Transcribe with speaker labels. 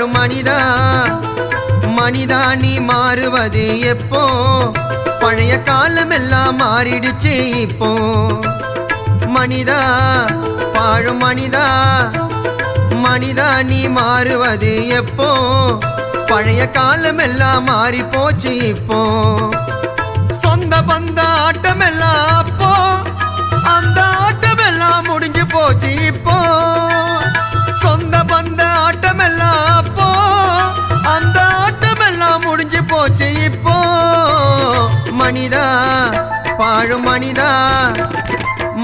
Speaker 1: வாழும் மனிதா மனிதா நீ மாறுவது எப்போ பழைய காலம் எல்லாம் மாறிடுச்சு இப்போ மனிதா வாழும் மனிதா மனிதா நீ மாறுவது எப்போ பழைய காலம் எல்லாம் மாறி போச்சு இப்போ சொந்த பந்த ஆட்டம் எல்லாம் அப்போ அந்த ஆட்டம் எல்லாம் முடிஞ்சு போச்சு இப்போ சொந்த பந்த ஆட்டம் எல்லாம் அப்போ அந்த ஆட்டம் எல்லாம் முடிஞ்சு போச்சு இப்போ மனிதா வாழும் மனிதா